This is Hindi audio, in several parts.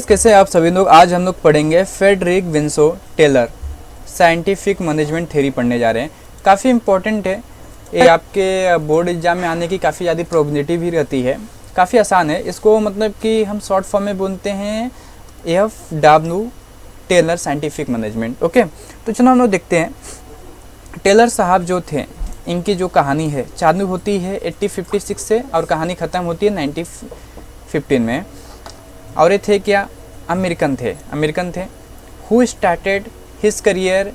गाइस, कैसे आप सभी लोग। आज हम लोग पढ़ेंगे Frederick Winslow Taylor scientific management theory पढ़ने जा रहे हैं। काफ़ी इंपॉर्टेंट है ये, आपके बोर्ड एग्जाम में आने की काफ़ी ज़्यादा प्रोबेबिलिटी भी रहती है। काफ़ी आसान है, इसको मतलब कि हम शॉर्ट फॉर्म में बोलते हैं FW Taylor scientific management. Okay, तो चलो हम लोग देखते हैं। टेलर साहब जो थे, इनकी जो कहानी है चालू होती है 1856 से और कहानी ख़त्म होती है 1915 में। और ये थे क्या, अमेरिकन थे who started his career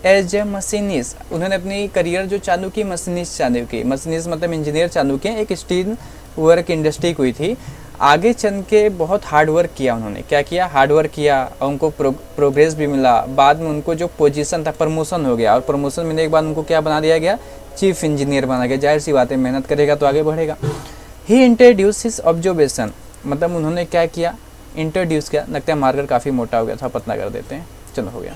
as a machinist. उन्होंने अपनी करियर जो चालू की मशीनिस्ट मतलब इंजीनियर चालू किए। एक स्टील वर्क इंडस्ट्री हुई थी। आगे चल के बहुत हार्ड वर्क किया उन्होंने। क्या किया, हार्ड वर्क किया और उनको प्रोग्रेस भी मिला। बाद में उनको जो पोजीशन था, प्रमोशन हो गया और प्रमोशन मिलने के बाद उनको क्या बना दिया गया, चीफ इंजीनियर बना गया। जाहिर सी बात है, मेहनत करेगा तो आगे बढ़ेगा। ही इंट्रोड्यूस हिज ऑब्जर्वेशन, मतलब उन्होंने क्या किया, इंट्रोड्यूस किया। लगता है मार्कर काफ़ी मोटा हो गया था, पतला कर देते हैं। चलो, हो गया।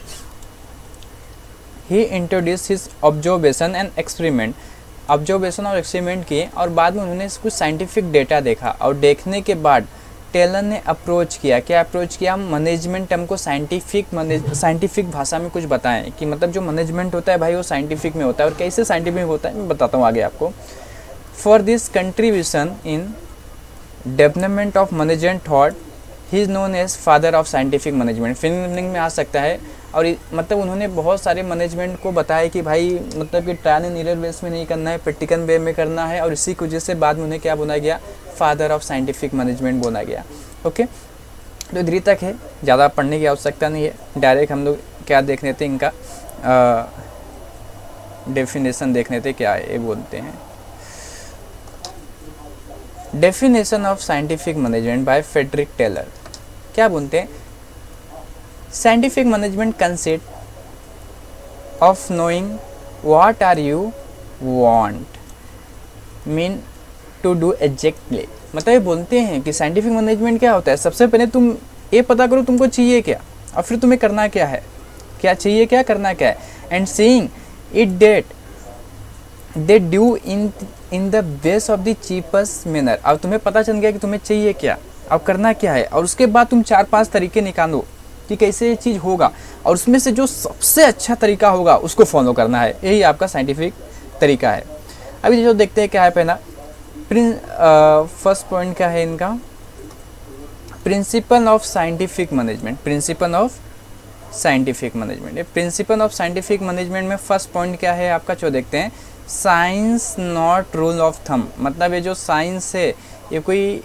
He introduce his observation and experiment, observation और एक्सपेरिमेंट किए और बाद में उन्होंने कुछ साइंटिफिक डेटा देखा और देखने के बाद टेलर ने अप्रोच किया। क्या अप्रोच किया, मैनेजमेंट हमको साइंटिफिक भाषा में कुछ बताएं कि मतलब जो मैनेजमेंट होता है भाई वो साइंटिफिक में होता है। और कैसे साइंटिफिक होता है मैं बताता हूँ आगे आपको। For this contribution in development of management thought he is known as father of scientific management. Film में आ सकता है। और मतलब उन्होंने बहुत सारे मैनेजमेंट को बताया कि भाई मतलब कि ट्रायल एंड एरर बेस में नहीं करना है, प्रैक्टिकल वे में करना है। और इसी की वजह से बाद में उन्हें क्या बोला गया, फादर ऑफ साइंटिफिक मैनेजमेंट बोला गया। ओके, तो इधर तक है, ज़्यादा पढ़ने की आवश्यकता नहीं है। डायरेक्ट हम लोग क्या देख लेते हैं, इनका डेफिनेशन देख लेते क्या है। ये बोलते हैं definition of scientific management by Frederick Taylor. क्या बोलते हैं, scientific management consist of knowing what are you want men to do exactly. मतलब ये बोलते हैं कि साइंटिफिक मैनेजमेंट क्या होता है, सबसे पहले तुम ये पता करो तुमको चाहिए क्या और फिर तुम्हें करना क्या है, क्या चाहिए, क्या करना क्या है। And seeing it that they do in the best of the cheapest manner. अब तुम्हें पता चल गया कि तुम्हें चाहिए क्या और करना क्या है, और उसके बाद तुम 4-5 तरीके निकालो कि कैसे ये चीज़ होगा और उसमें से जो सबसे अच्छा तरीका होगा उसको फॉलो करना है। यही आपका साइंटिफिक तरीका है। अभी जो देखते हैं क्या है, पहला फर्स्ट पॉइंट क्या है इनका, principle of scientific management. Principle of scientific management, principle of scientific management में फर्स्ट पॉइंट क्या है आपका, जो देखते हैं, science not rule of thumb. मतलब ये जो साइंस है ये कोई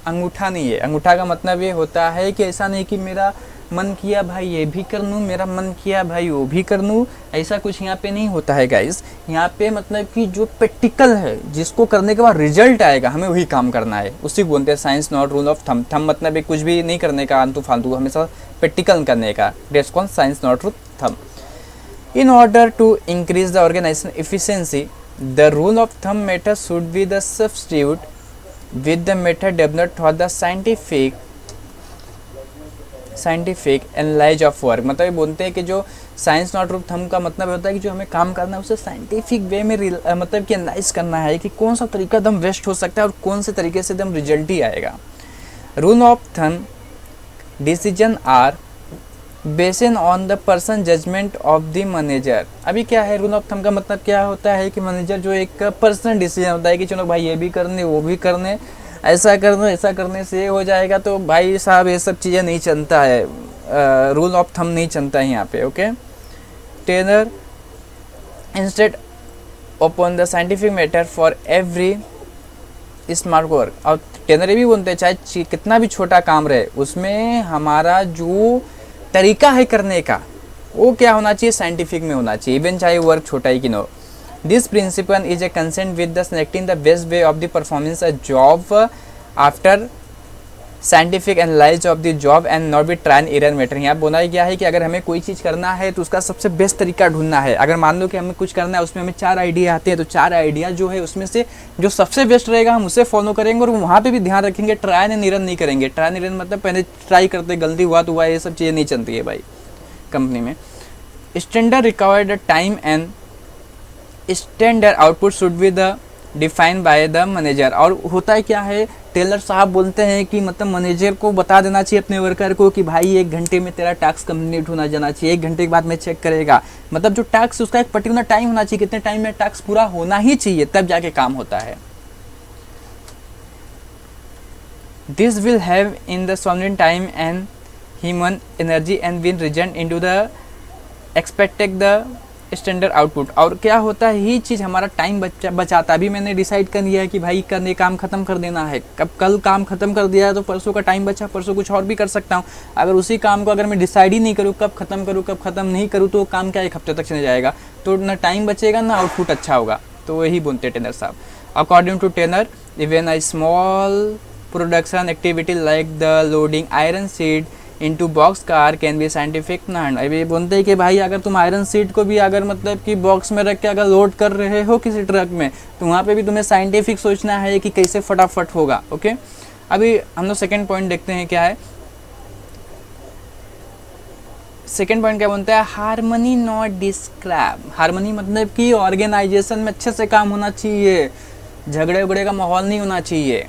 अंगूठा नहीं है। अंगूठा का मतलब ये होता है कि ऐसा नहीं कि मेरा मन किया भाई ये भी कर लूँ, मेरा मन किया भाई वो भी कर लूँ, ऐसा कुछ यहाँ पे नहीं होता है गाइस। यहाँ पे मतलब कि जो प्रैक्टिकल है, जिसको करने के बाद रिजल्ट आएगा, हमें वही काम करना है, उसी को बोलते हैं science not rule of thumb. Thumb मतलब कुछ भी नहीं करने का आलतू फालतू, हमेशा प्रैक्टिकल करने का। That's called science not rule thumb. In order to increase the organization efficiency, the rule of thumb method should be the substitute with the method developed for the scientific analysis of work। मतलब ये बोलते हैं कि जो साइंस नॉट रूल थंब का मतलब होता है कि जो हमें काम करना है उसे साइंटिफिक वे में मतलब कि एनालाइज करना है कि कौन सा तरीका एकदम बेस्ट हो सकता है और कौन से तरीके से एकदम रिजल्ट ही आएगा। Rule of thumb decision are based on the person judgement of the manager. अभी क्या है, रूल ऑफ थंब का मतलब क्या होता है कि मैनेजर जो एक पर्सनल डिसीजन होता है कि चलो भाई ये भी करने वो भी करने, ऐसा करने से ये हो जाएगा, तो भाई साहब ये सब चीज़ें नहीं चलता है, रूल ऑफ थंब नहीं चलता है यहाँ पे। Okay, Taylor instead upon the scientific matter for every smart work. और टेलर ये भी बोलते हैं चाहे कितना भी छोटा काम रहे, उसमें हमारा जो तरीका है करने का वो क्या होना चाहिए, साइंटिफिक में होना चाहिए, इवन चाहे वर्क छोटा ही कि no. This principle is a consent with the selecting the best way of the performance a job after scientific analyse of the job and not be trial error matter. यहाँ बोला गया है कि अगर हमें कोई चीज़ करना है तो उसका सबसे बेस्ट तरीका ढूंढना है। अगर मान लो कि हमें कुछ करना है, उसमें हमें 4 आइडिया आते हैं, तो 4 आइडिया जो है उसमें से जो सबसे बेस्ट रहेगा हम उसे फॉलो करेंगे। और वहाँ पे भी ध्यान रखेंगे, ट्रायल एंड एरर नहीं करेंगे। ट्रायल एंड एरर मतलब पहले ट्राई करते, गलती हुआ तो हुआ, ये सब चीज़ें नहीं चलती है भाई कंपनी में। Standard required time and standard output should be the define by the manager. और होता है क्या है, टेलर साहब बोलते हैं कि मतलब मैनेजर को बता देना चाहिए अपने वर्कर को कि भाई 1 घंटे में तेरा टास्क कंप्लीट होना जाना चाहिए, 1 घंटे के बाद में चेक करेगा। मतलब जो टास्क उसका एक पर्टिकुलर टाइम होना चाहिए, कितने टाइम में टास्क पूरा होना ही चाहिए, तब जाके काम होता है। This will have in the solvent time and human energy and will result into the expected the standard output. और क्या होता है, ये चीज़ हमारा टाइम बचाता है। अभी मैंने डिसाइड कर लिया है कि भाई करने काम ख़त्म कर देना है, कल काम ख़त्म कर दिया है तो परसों का टाइम बचा, परसों कुछ और भी कर सकता हूँ। अगर उसी काम को अगर मैं डिसाइड ही नहीं करूँ कब ख़त्म नहीं करूँ, तो काम क्या 1 हफ्ते तक चले जाएगा, तो ना टाइम बचेगा ना आउटपुट अच्छा होगा। तो वही बोलते टेलर साहब। According to Taylor, even a small production activity like the loading iron sheet into box car can be scientific plan. अभी बोलते हैं कि भाई अगर तुम आयरन सीट को भी अगर मतलब कि बॉक्स में रख के अगर लोड कर रहे हो किसी ट्रक में, तो वहाँ पे भी तुम्हें साइंटिफिक सोचना है कि कैसे फटाफट होगा। ओके, अभी हम लोग सेकेंड पॉइंट देखते हैं क्या है। सेकेंड पॉइंट क्या बोलता है, हारमोनी नॉट डिस्क्रैप। हारमोनी मतलब कि ऑर्गेनाइजेशन में अच्छे से काम होना चाहिए, झगड़े उगड़े का माहौल नहीं होना चाहिए।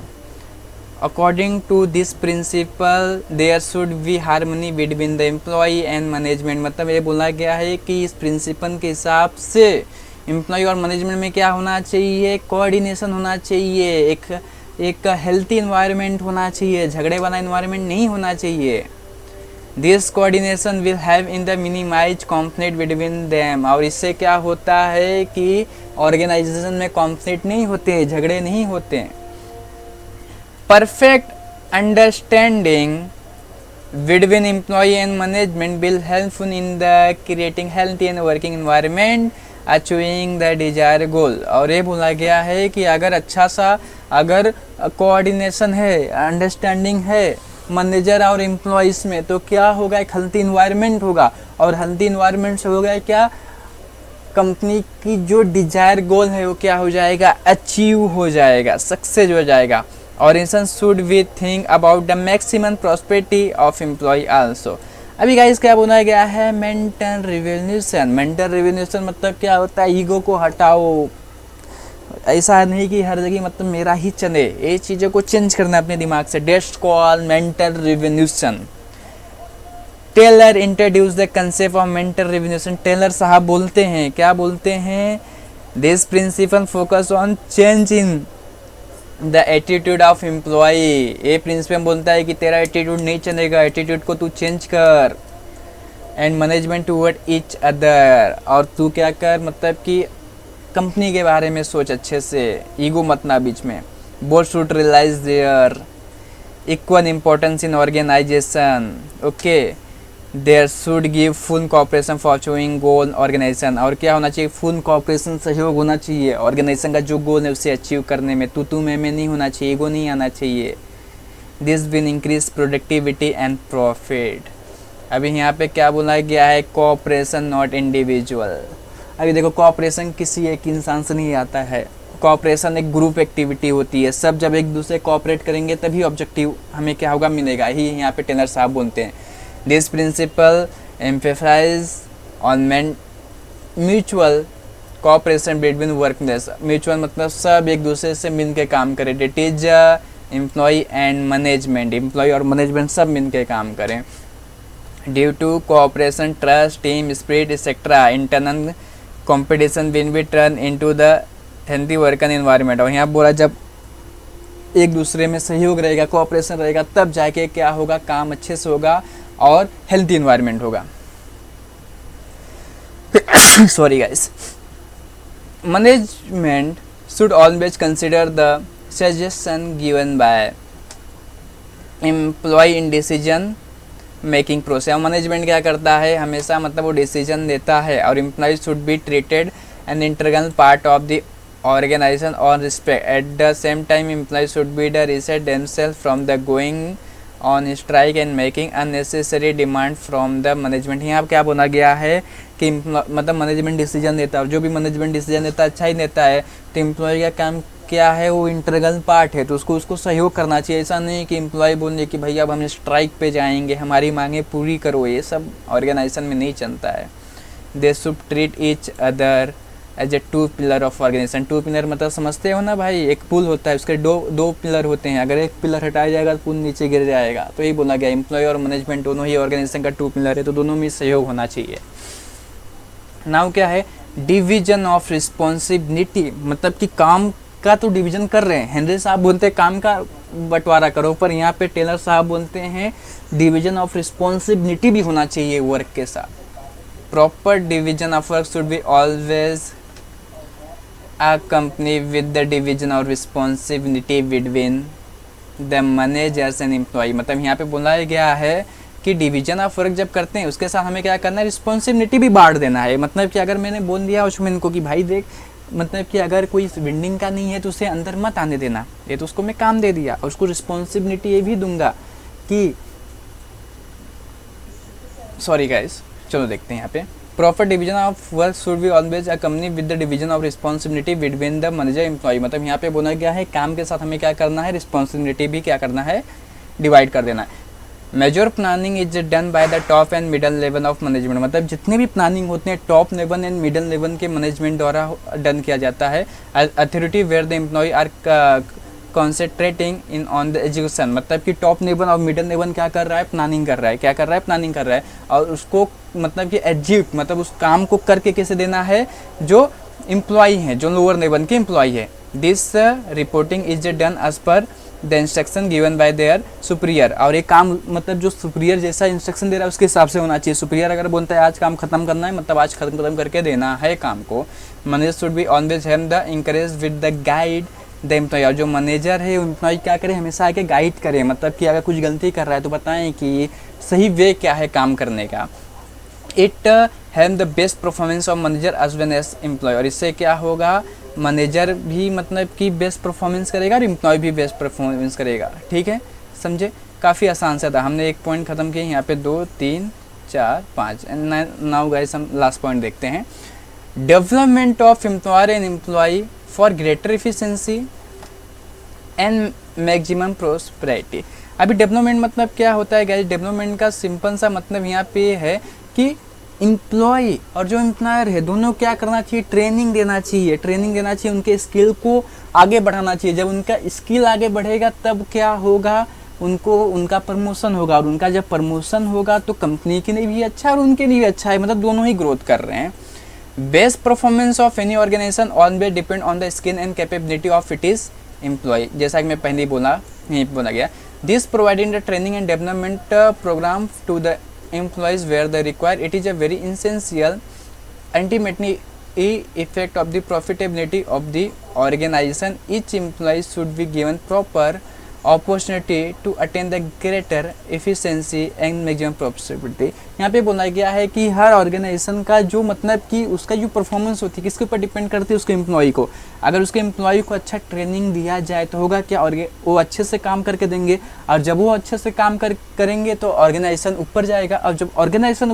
According to this principle, there should be harmony between the employee and management। मतलब ये बोला गया है कि इस प्रिंसिपल के हिसाब से एम्प्लॉय और मैनेजमेंट में क्या होना चाहिए, कोऑर्डिनेशन होना चाहिए, एक हेल्थी इन्वायरमेंट होना चाहिए, झगड़े वाला इन्वायरमेंट नहीं होना चाहिए। This coordination will have in the minimise conflict between them. और इससे क्या होता है कि ऑर्गेनाइजेशन में कॉन्फ्लिक्ट नहीं होते, झगड़े नहीं होते हैं। Perfect understanding between employee and management will helpful in the creating healthy and working environment, achieving the desired goal। और ये बोला गया है कि अगर अच्छा सा अगर कोऑर्डिनेशन है, अंडरस्टैंडिंग है मैनेजर और एम्प्लॉइज में, तो क्या होगा, एक हेल्थी इन्वायरमेंट होगा। और हेल्थी इन्वायरमेंट से होगा क्या, कंपनी की जो डिजायर गोल है वो क्या हो जाएगा, अचीव हो जाएगा, सक्सेस हो जाएगा। Organization should we think about the maximum prosperity of employee also। अभी गाइस क्या बोला गया है, मेंटल रिवोल्यूशन। मेंटल रिवोल्यूशन मतलब क्या होता है, ईगो को हटाओ। ऐसा नहीं कि हर जगह मतलब मेरा ही चले, ये चीज़ों को चेंज करना अपने दिमाग से। That's call mental revolution. Taylor introduce the concept of mental revolution. Taylor साहब बोलते हैं, क्या बोलते हैं, this principle focus on change in the attitude of employee. ये प्रिंसिपल बोलता है कि तेरा एटीट्यूड नहीं चलेगा, एटीट्यूड को तू चेंज कर। And management toward each other. और तू क्या कर, मतलब कि कंपनी के बारे में सोच अच्छे से, ईगो मत ना बीच में। Both should realise their equal importance in organisation. Okay, there should give full cooperation for achieving goal organisation. और क्या होना चाहिए, फुल कोऑपरेशन, सहयोग होना चाहिए ऑर्गेनाइजेशन का जो गोल है उसे अचीव करने में। तू में नहीं होना चाहिए, ईगो नहीं आना चाहिए। This will increase productivity and profit. अभी यहाँ पे क्या बोला गया है, कोऑपरेशन नॉट इंडिविजुअल। अभी देखो, कोऑपरेशन किसी एक इंसान से नहीं आता है, कोऑपरेशन एक ग्रुप एक्टिविटी होती है। सब जब एक दूसरे कोऑपरेट करेंगे तभी ऑब्जेक्टिव हमें क्या होगा, मिलेगा। ही यहाँ पे टेलर साहब बोलते हैं। This principle emphasizes on mutual cooperation between workers। Mutual मतलब सब एक दूसरे से मिल के काम करें। It is employ and management, employ और मैनेजमेंट सब मिल के काम करें। Due to cooperation, trust, team spirit etcetera, internal competition will be turn into the healthy working environment. और यहाँ बोला जब एक दूसरे में सहयोग रहेगा, कोऑपरेशन रहेगा, तब जाके क्या होगा, काम अच्छे से होगा और हेल्थी इन्वायरमेंट होगा। Sorry guys. Management should always consider the suggestion given by employ in decision making process. Management क्या करता है, हमेशा मतलब वो डिसीजन देता है। और employ should be treated an integral part of the organization or respect। At the same time, employees should be the reset themselves from the going on strike and making unnecessary demand from the management। यहाँ क्या बोला गया है कि मतलब मैनेजमेंट डिसीजन देता है, और जो भी मैनेजमेंट डिसीजन देता है अच्छा ही देता है। तो एम्प्लॉय का काम क्या है, वो इंटीग्रल पार्ट है, तो उसको सहयोग करना चाहिए। ऐसा नहीं कि एम्प्लॉय बोले कि भैया अब हम स्ट्राइक पे जाएंगे, हमारी मांगे पूरी करो, ये सब ऑर्गेनाइजेशन में नहीं चलता है। They should treat each other as a two pillar of organisation. Two pillar मतलब समझते हो ना भाई, एक पुल होता है, उसके दो पिलर होते हैं, अगर एक पिलर हटाया जाएगा तो पुल नीचे गिर जाएगा। तो यही बोला गया, एम्प्लॉय और मैनेजमेंट दोनों ही ऑर्गेनाइजेशन का टू पिलर है, तो दोनों में सहयोग होना चाहिए। नाउ क्या है, डिवीजन ऑफ रिस्पॉन्सिबिलिटी, मतलब कि काम का तो डिवीजन कर रहे हैं, हेनरी साहब बोलते हैं काम का बंटवारा करो, पर यहाँ पे टेलर साहब बोलते हैं डिवीजन ऑफ रिस्पॉन्सिबिलिटी भी होना चाहिए वर्क के साथ। Proper division of work should be always accompany with the division of responsibility between the managers and employee। मतलब यहाँ पे बोला गया है कि डिवीजन ऑफ वर्क जब करते हैं उसके साथ हमें क्या करना है, रिस्पॉन्सिबिलिटी भी बांट देना है। मतलब कि अगर मैंने बोल दिया उसमें को कि भाई देख, मतलब कि अगर कोई बिल्डिंग का नहीं है तो उसे अंदर मत आने देना, ये तो उसको मैं काम दे दिया, और उसको रिस्पॉन्सिबिलिटी ये भी दूंगा कि सॉरी गाइस, चलो देखते हैं यहाँ पे, proper division of work should be always accompany with the division of responsibility between the manager employ. मतलब यहाँ पे बोला गया है काम के साथ हमें क्या करना है, रिस्पॉन्सिबिलिटी भी क्या करना है, डिवाइड कर देना है। Major planning is done by the top and middle level of management. मतलब जितने भी प्लानिंग होते हैं top level and middle level के मैनेजमेंट द्वारा डन किया जाता है। Authority where the employ are concentrating in on the education. मतलब कि टॉप लेवल और मिडल लेवल क्या कर रहा है, प्लानिंग कर रहा है, क्या कर रहा है, प्लानिंग कर रहा है, और उसको मतलब कि एग्जीक्यूट, मतलब उस काम को करके कैसे देना है जो एम्प्लॉय हैं, जो लोअर लेवल के एम्प्लॉय है। This reporting is done as per the instruction given by their superior. और ये काम मतलब जो सुपीरियर जैसा इंस्ट्रक्शन दे रहा है उसके हिसाब से होना चाहिए। सुपीरियर अगर बोलता है आज काम खत्म करना है, मतलब आज खत्म करके देना है काम को। Manager should be always have the encourage with the guide the employ. जो मैनेजर है एम्प्लॉय क्या करे, हमेशा आके गाइड करे, मतलब कि अगर कुछ गलती कर रहा है तो बताएं कि सही वे क्या है काम करने का। It have the best performance of manager as well as employ. और इससे क्या होगा, मैनेजर भी मतलब कि बेस्ट परफॉर्मेंस करेगा और एम्प्लॉय भी बेस्ट परफॉर्मेंस करेगा। ठीक है, समझे, काफ़ी आसान से था। हमने एक पॉइंट ख़त्म किए, यहाँ पे 2 3 4 5 नाउ गाइस हम लास्ट पॉइंट देखते हैं। Development of employer and employ for greater efficiency and maximum prosperity. अभी डेवलपमेंट मतलब क्या होता है गाइस, डेवलपमेंट का सिंपल सा मतलब यहाँ पे है कि एम्प्लॉय और जो एम्प्लॉयर है दोनों क्या करना चाहिए, ट्रेनिंग देना चाहिए, ट्रेनिंग देना चाहिए, उनके स्किल को आगे बढ़ाना चाहिए। जब उनका स्किल आगे बढ़ेगा तब क्या होगा, उनको उनका प्रमोशन होगा, और उनका जब प्रमोशन होगा तो कंपनी के लिए भी अच्छा और उनके लिए भी अच्छा है, मतलब दोनों ही ग्रोथ कर रहे हैं। Best performance of any organisation always depend on the skill and capability of it is employ. जैसा कि मैं पहले ही बोला, यहीं बोला गया, this providing the training and development programme to the employees where they require, it is a very essential ultimately effect of the profitability of the organization. Each employee should be given proper opportunity to attain the greater efficiency and maximum profitability। यहाँ पे बोला गया है कि हर ऑर्गेनाइजेशन का जो मतलब कि उसका जो परफॉर्मेंस होती है किसके ऊपर डिपेंड करती है, उसके एम्प्लॉय को। अगर उसके एम्प्लॉय को अच्छा ट्रेनिंग दिया जाए तो होगा क्या, और वो अच्छे से काम करके देंगे, और जब वो अच्छे से काम करेंगे तो ऑर्गेनाइजेशन ऊपर जाएगा, और जब ऑर्गेनाइजेशन